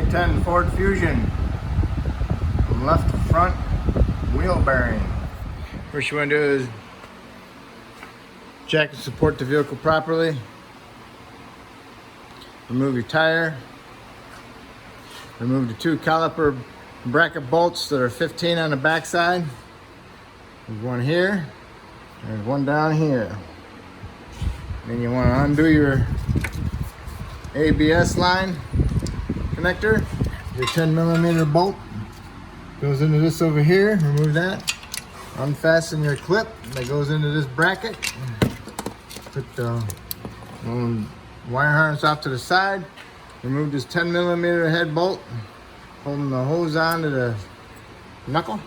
2010 Ford Fusion left front wheel bearing. First you want to do is jack and support the vehicle properly. Remove your tire. Remove the two caliper bracket bolts that are 15 on the back side. There's one here, there's one down here. Then you want to undo your ABS line connector. Your 10mm bolt goes into this over here. Remove that. Unfasten your clip that goes into this bracket. Put the wire harness off to the side. Remove this 10mm head bolt, holding the hose on to the knuckle.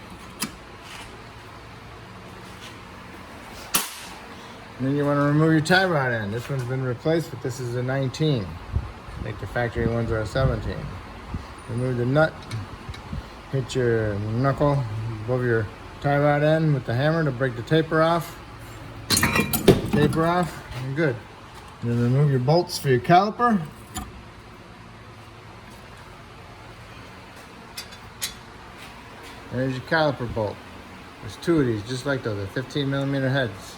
And then you want to remove your tie rod end. This one's been replaced, but this is a 19. I think the factory ones are a 17. Remove the nut. Hit your knuckle above your tie rod end with the hammer to break the taper off. Taper off, and good. And then remove your bolts for your caliper. There's your caliper bolt. There's two of these, just like those, they're 15mm heads.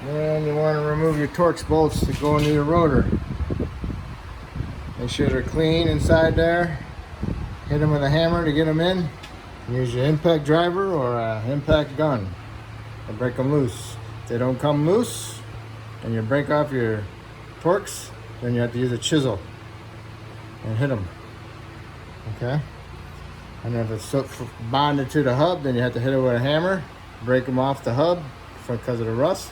And you want to remove your Torx bolts that go into your rotor. Make sure they're clean inside there. Hit them with a hammer to get them in. Use your impact driver or an impact gun to break them loose. If they don't come loose and you break off your Torx, then you have to use a chisel and hit them. Okay? And if it's bonded to the hub, then you have to hit it with a hammer, break them off the hub because of the rust.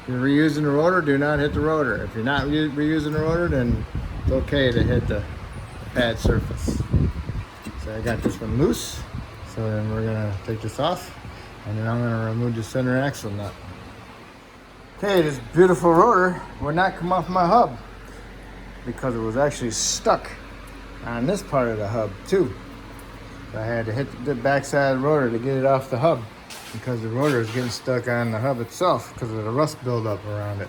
If you're reusing the rotor, do not hit the rotor. If you're not reusing the rotor, then it's okay to hit the pad surface. So I got this one loose. So then we're gonna take this off, and then I'm gonna remove the center axle nut. Okay, this beautiful rotor would not come off my hub because it was actually stuck on this part of the hub too. So I had to hit the backside of the rotor to get it off the hub, because the rotor is getting stuck on the hub itself because of the rust buildup around it.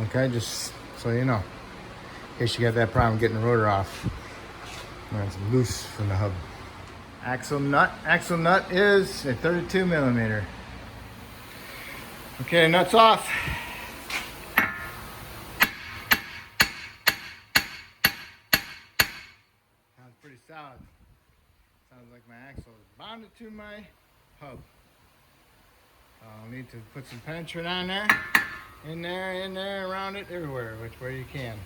Okay, just so you know, in case you got that problem getting the rotor off when it's loose from the hub. Axle nut. Axle nut is a 32mm. Okay, nut's off. Sounds pretty solid. Sounds like my axle is bonded to my hub. I'll need to put some penetrant on there, in there, around it, everywhere, which way you can.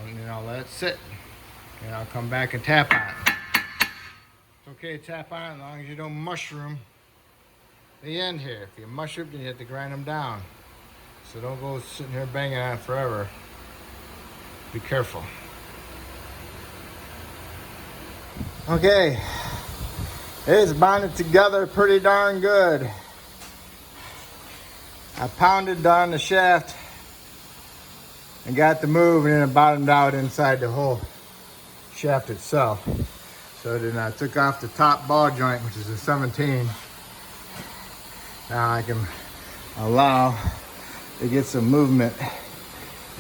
And then I'll let it sit, and I'll come back and tap on it. It's okay to tap on it as long as you don't mushroom the end here. If you mushroom, then you have to grind them down. So don't go sitting here banging on it forever. Be careful. Okay, it's bonded together pretty darn good. I pounded down the shaft and got the move, and then it bottomed out inside the whole shaft itself. So then I took off the top ball joint, which is a 17. Now I can allow to get some movement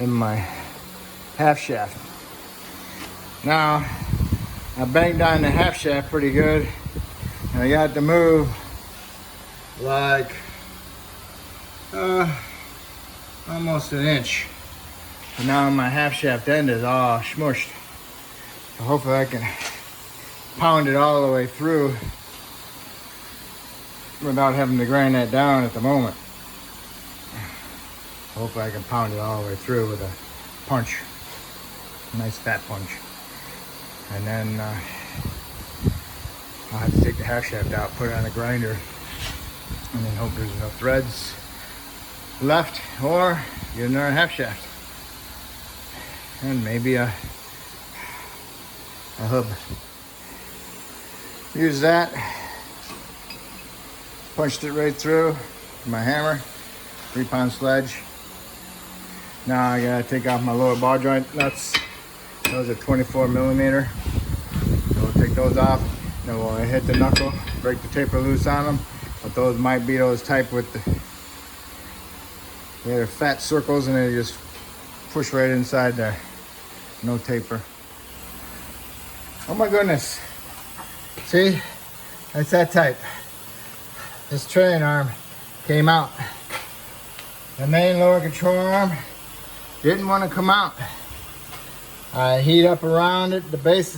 in my half shaft. Now I banged on the half shaft pretty good, and I got the move like almost an inch. And now my half shaft end is all smushed. So hopefully I can pound it all the way through without having to grind that down at the moment. Hopefully I can pound it all the way through with a punch. A nice fat punch. And then I'll have to take the half shaft out, put it on a grinder, and then hope there's enough threads left, or get another half shaft and maybe a hub. Use that, punched it right through with my hammer, 3-pound sledge. Now I gotta take off my lower ball joint nuts. Those are 24mm. So we'll take those off. Then we'll hit the knuckle, break the taper loose on them. But those might be those type with the, they're fat circles and they just push right inside there. No taper. Oh my goodness. See? That's that type. This trailing arm came out. The main lower control arm didn't want to come out. I heat up around it, the base.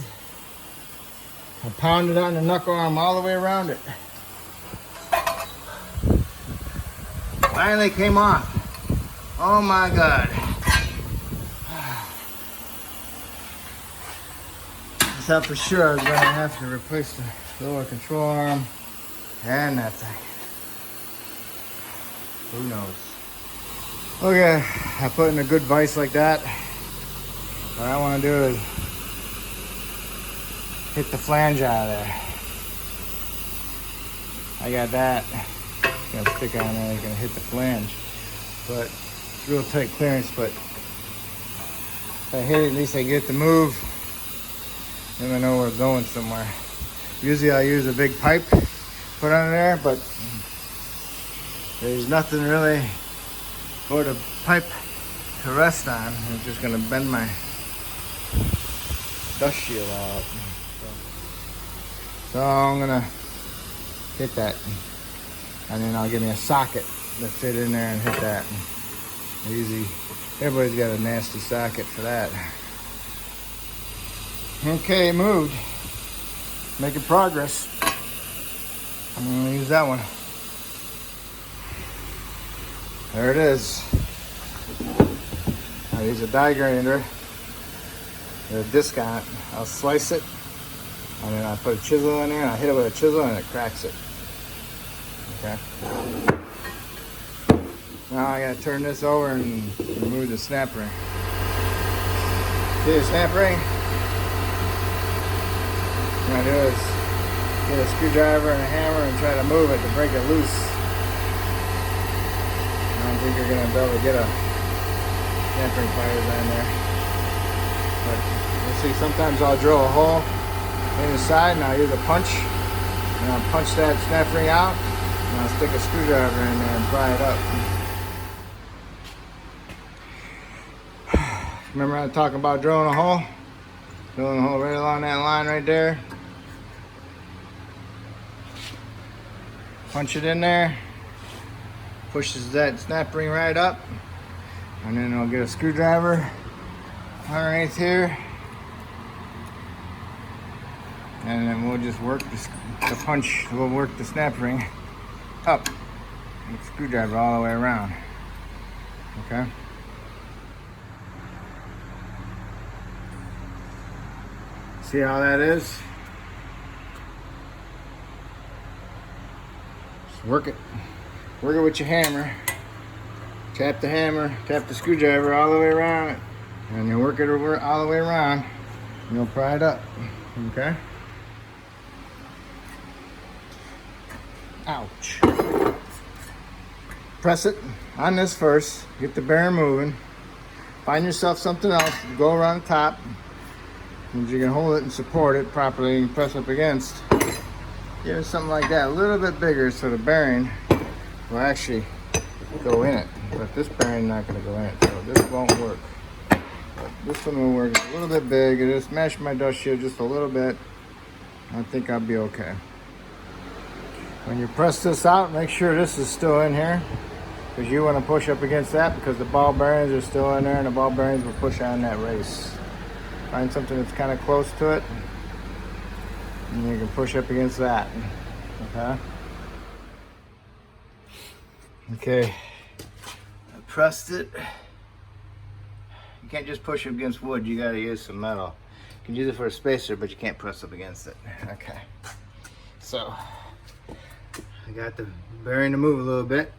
I pounded on the knuckle arm all the way around it. Finally came off. Oh my God. I thought for sure I was going to have to replace the lower control arm and that thing. Who knows? Okay, I put in a good vise like that. What I want to do is hit the flange out of there. I got that. Gonna stick on there, you're gonna hit the flange. But it's real tight clearance, but if I hit it, at least I get to move. Then I know we're going somewhere. Usually I use a big pipe put under there, but there's nothing really for the pipe to rest on. I'm just gonna bend my dust shield out. So I'm gonna hit that. And then I'll give me a socket to fit in there and hit that. Easy. Everybody's got a nasty socket for that. Okay, moved. Making progress. I'm gonna use that one. There it is. I use a die grinder. A disc on it. I'll slice it. And then I put a chisel in there and I hit it with a chisel and it cracks it. Okay. Now I gotta turn this over and remove the snap ring. See the snap ring? What I do is get a screwdriver and a hammer and try to move it to break it loose. I don't think you're gonna be able to get a snap ring pliers on there. But you'll see, sometimes I'll drill a hole in the side and I'll use a punch. And I'll punch that snap ring out. And I'll stick a screwdriver in there and pry it up. Remember I was talking about drilling a hole? Drilling a hole right along that line right there. Punch it in there. Pushes that snap ring right up. And then I'll get a screwdriver underneath here. And then we'll just work the punch, we'll work the snap ring up with the screwdriver all the way around. Okay? See how that is? Just work it. Work it with your hammer. Tap the hammer, tap the screwdriver all the way around it. And you work it all the way around. And you'll pry it up. Okay? Ouch. Press it on this first. Get the bearing moving. Find yourself something else. Go around the top. And you can hold it and support it properly and press up against. Give it something like that. A little bit bigger so the bearing will actually go in it. But this bearing is not going to go in it. So this won't work. But this one will work. It's a little bit big. I just smashed my dust shield just a little bit. I think I'll be okay. When you press this out, make sure this is still in here, because you want to push up against that, because the ball bearings are still in there and the ball bearings will push on that race. Find something that's kind of close to it and you can push up against that. Okay, I pressed it. You can't just push it against wood, you got to use some metal. You can use it for a spacer, but you can't press up against it. Okay, so I got the bearing to move a little bit,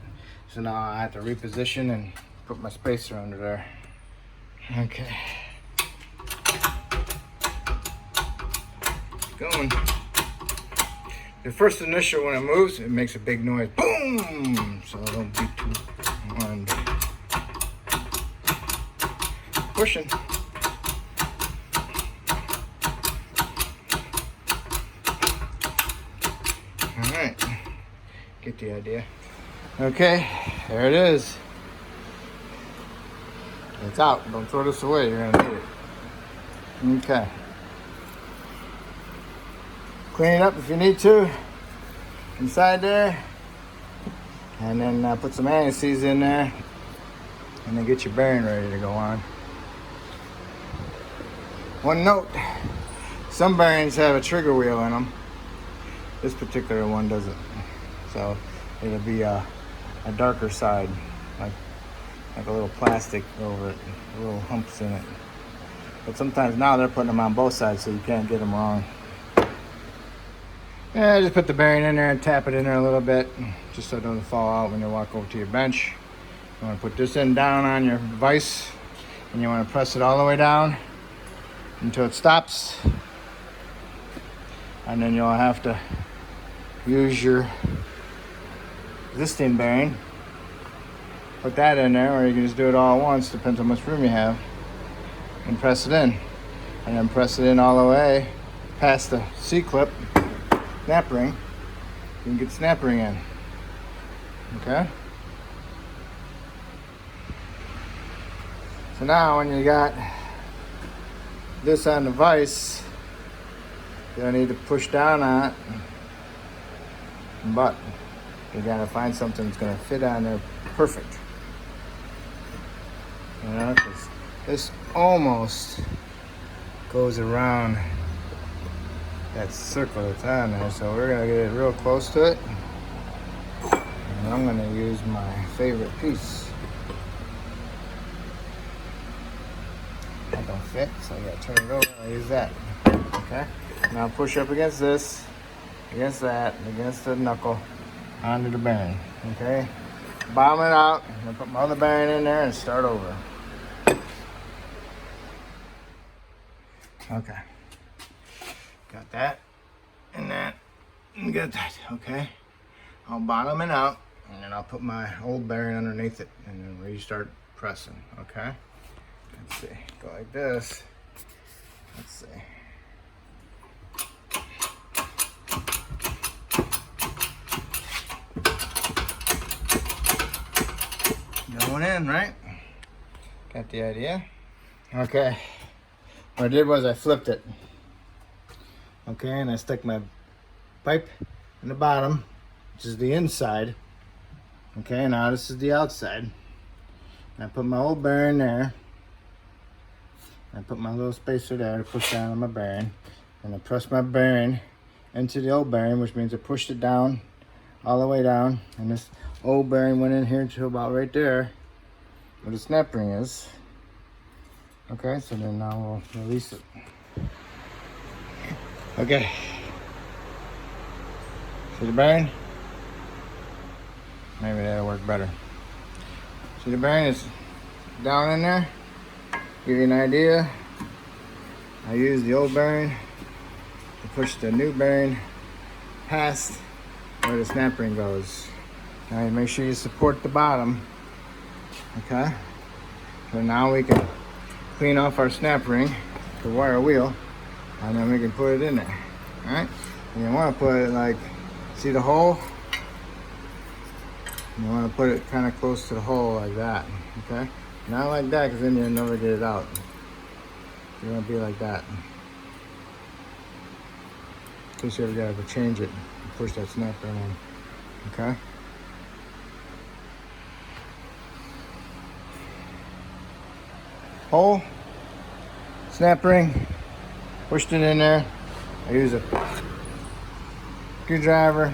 so now I have to reposition and put my spacer under there. Okay. Going. The first initial, when it moves, it makes a big noise. Boom! So don't be too alarmed. Pushing. Alright. Get the idea. Okay, there it is. It's out. Don't throw this away. You're gonna need it. Okay. Clean it up if you need to. Inside there. And then put some anti-seize in there. And then get your bearing ready to go on. One note. Some bearings have a trigger wheel in them. This particular one doesn't. So it'll be a darker side. Like a little plastic over it. Little humps in it. But sometimes now they're putting them on both sides so you can't get them wrong. Yeah, just put the bearing in there and tap it in there a little bit. Just so it doesn't fall out when you walk over to your bench. You want to put this end down on your vise. And you want to press it all the way down until it stops. And then you'll have to use your existing bearing. Put that in there, or you can just do it all at once, depends on how much room you have. And press it in. And then press it in all the way past the C-clip, snap ring. You can get the snap ring in. Okay? So now when you got this on the vise, you'll need to push down on it, but you gotta find something that's gonna fit on there perfect. You know, because this almost goes around that circle that's on there, so we're gonna get it real close to it. And I'm gonna use my favorite piece. That don't fit, so I gotta turn it over and I'll use that. Okay? Now push up against this, against that, against the knuckle, onto the bearing. Okay? Bottom it out, and put my other bearing in there and start over. Okay. Got that, and that, and got that. Okay? I'll bottom it out, and then I'll put my old bearing underneath it, and then restart pressing. Okay? Let's see, go like this. Let's see. Going in, right? Got the idea? Okay. What I did was I flipped it. Okay, and I stuck my pipe in the bottom, which is the inside. Okay, now this is the outside. And I put my old bearing there. I put my little spacer there to push down on my bearing. And I pressed my bearing into the old bearing, which means I pushed it down, all the way down. And this old bearing went in here to about right there, where the snap ring is. Okay, so then now we'll release it. Okay. See the bearing? Maybe that'll work better. See the bearing is down in there? Give you an idea. I use the old bearing to push the new bearing past where the snap ring goes. Now you make sure you support the bottom. Okay? So now we can clean off our snap ring, the wire wheel, and then we can put it in there. Alright? And you want to put it like, see the hole? You want to put it kind of close to the hole like that. Okay? Not like that, because then you'll never get it out. You want to be like that. In case you ever got to change it, push that snap ring in. Okay? Hole, snap ring, pushed it in there. I use a screwdriver,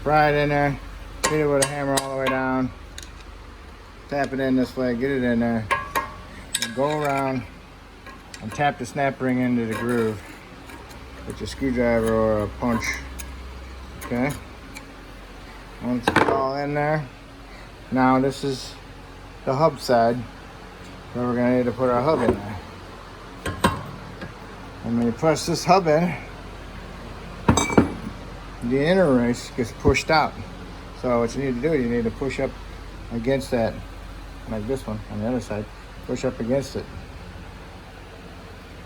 pry it in there, hit it with a hammer all the way down, tap it in this way, get it in there, and go around and tap the snap ring into the groove with your screwdriver or a punch. Okay? Once it's all in there, now this is the hub side. So we're gonna need to put our hub in there. And when you press this hub in, the inner race gets pushed out. So what you need to do, you need to push up against that, like this one on the other side. Push up against it.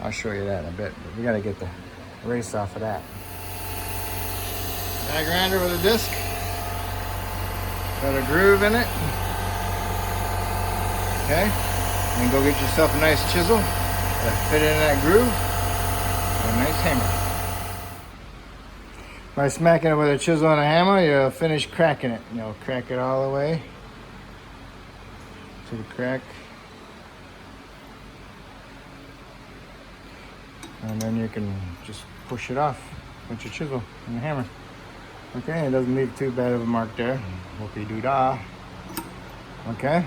I'll show you that in a bit, but we gotta get the race off of that. Die grinder with a disc. Got a groove in it. Okay. And go get yourself a nice chisel to fit in that groove and a nice hammer. By smacking it with a chisel and a hammer, you'll finish cracking it. You'll crack it all the way to the crack. And then you can just push it off with your chisel and the hammer. Okay, it doesn't leave too bad of a mark there. Whoopie-doo-dah. Okay.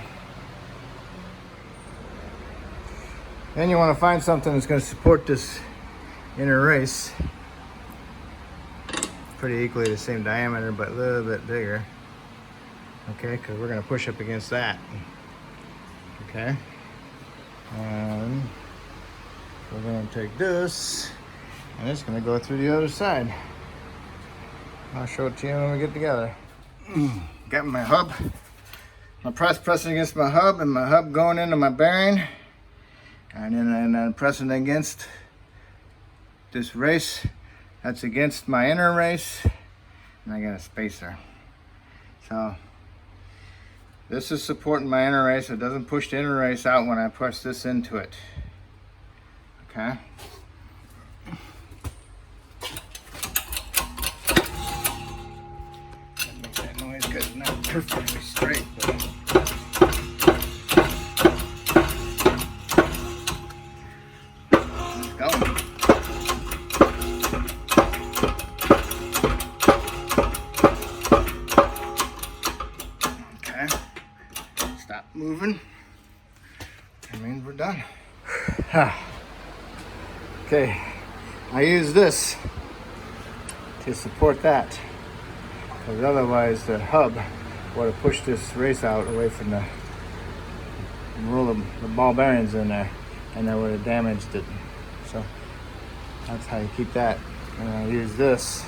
Then you want to find something that's going to support this inner race. Pretty equally the same diameter, but a little bit bigger. Okay, because we're going to push up against that. Okay. And we're going to take this, and it's going to go through the other side. I'll show it to you when we get together. Got my hub. My pressing against my hub, and my hub going into my bearing. And then I'm pressing against this race. That's against my inner race. And I got a spacer. So this is supporting my inner race. It doesn't push the inner race out when I push this into it. Okay. That makes that noise because it's not perfectly straight. But let's go. Okay. Stop moving. That means we're done. Okay, I use this to support that, because otherwise the hub would have pushed this race out away from the roll of the ball bearings in there, and that would have damaged it. So that's how you keep that. And I use this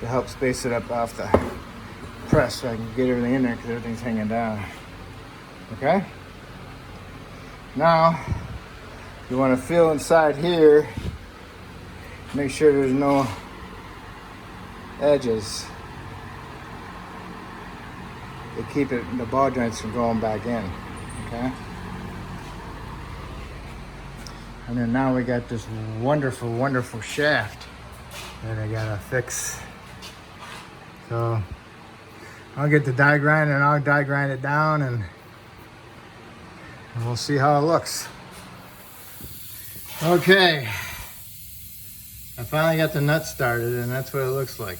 to help space it up off the press so I can get everything in there because everything's hanging down. Okay? Now, you want to feel inside here, make sure there's no edges to keep the ball joints from going back in, okay? And then now we got this wonderful, wonderful shaft that I gotta fix. So I'll get the die grind and I'll die grind it down and we'll see how it looks. Okay, I finally got the nut started and that's what it looks like.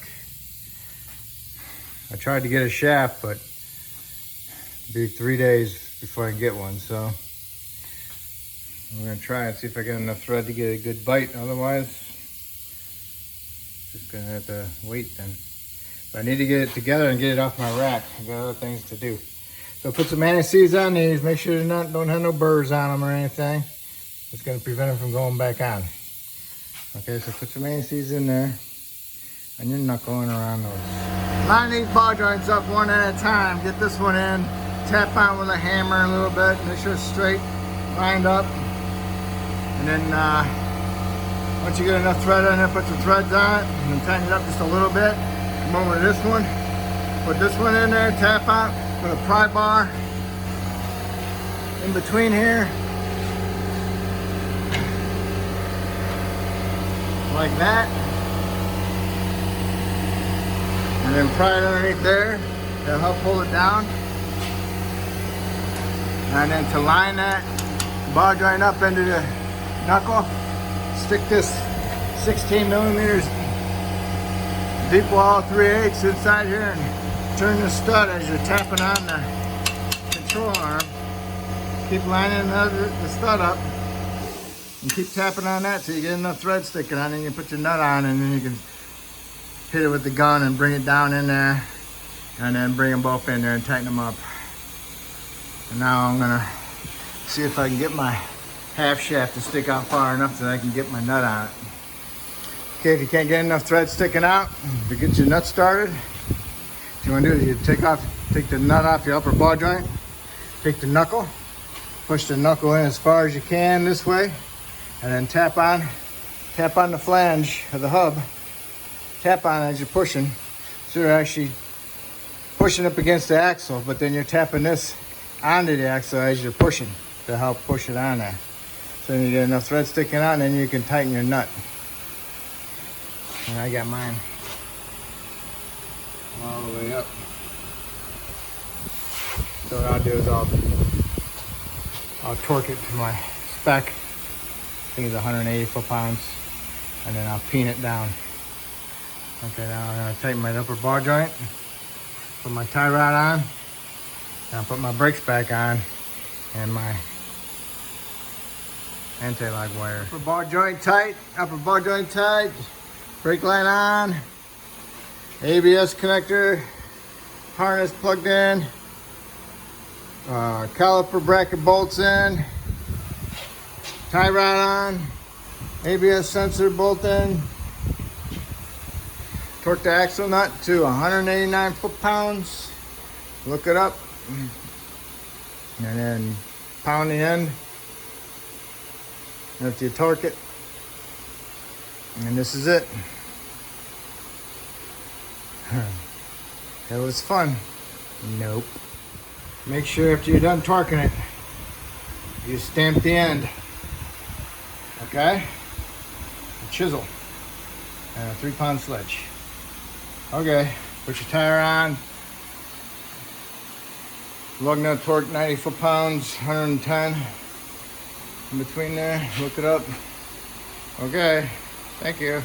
I tried to get a shaft, but it'll be 3 days before I can get one, so I'm gonna try and see if I get enough thread to get a good bite. Otherwise, just gonna have to wait then. But I need to get it together and get it off my rack. I got other things to do. So put some anti-seize on these. Make sure they don't have no burrs on them or anything. It's going to prevent them from going back on. Okay, so put some anti-seize in there. And you're not going around those. Line these ball joints up one at a time. Get this one in. Tap on with a hammer a little bit. Make sure it's straight. Lined up. And then once you get enough thread on there, put some threads on it. And then tighten it up just a little bit. Come over to this one. Put this one in there. Tap on. Put a pry bar in between here. Like that, and then pry it underneath there to help pull it down, and then to line that ball joint up into the knuckle, stick this 16 millimeters deep wall 3/8 inside here and turn the stud as you're tapping on the control arm. Keep lining the stud up. And keep tapping on that till you get enough thread sticking on, and you put your nut on, and then you can hit it with the gun and bring it down in there, and then bring them both in there and tighten them up. And now I'm gonna see if I can get my half shaft to stick out far enough that I can get my nut on it. Okay, if you can't get enough thread sticking out to get your nut started, what you want to do is you take the nut off your upper ball joint, take the knuckle, push the knuckle in as far as you can this way, and then tap on the flange of the hub. Tap on as you're pushing. So you're actually pushing up against the axle, but then you're tapping this onto the axle as you're pushing. to help push it on there. So then you get enough thread sticking out, and then you can tighten your nut. And I got mine all the way up. So what I'll do is I'll torque it to my spec. I think it's 180 foot-pounds, and then I'll peen it down. Okay, now I'm gonna tighten my upper ball joint, put my tie rod on, and I'll put my brakes back on, and my anti-lock wire. Upper ball joint tight, brake line on, ABS connector, harness plugged in, caliper bracket bolts in, tie rod on, ABS sensor bolt in, torque the axle nut to 189 foot-pounds, look it up, and then pound the end after you torque it, and this is it. It was fun. Nope. Make sure after you're done torquing it, you stamp the end. Okay? A chisel and a 3-pound sledge. Okay, put your tire on. Lug nut torque 90 foot-pounds, 110. In between there, look it up. Okay, thank you.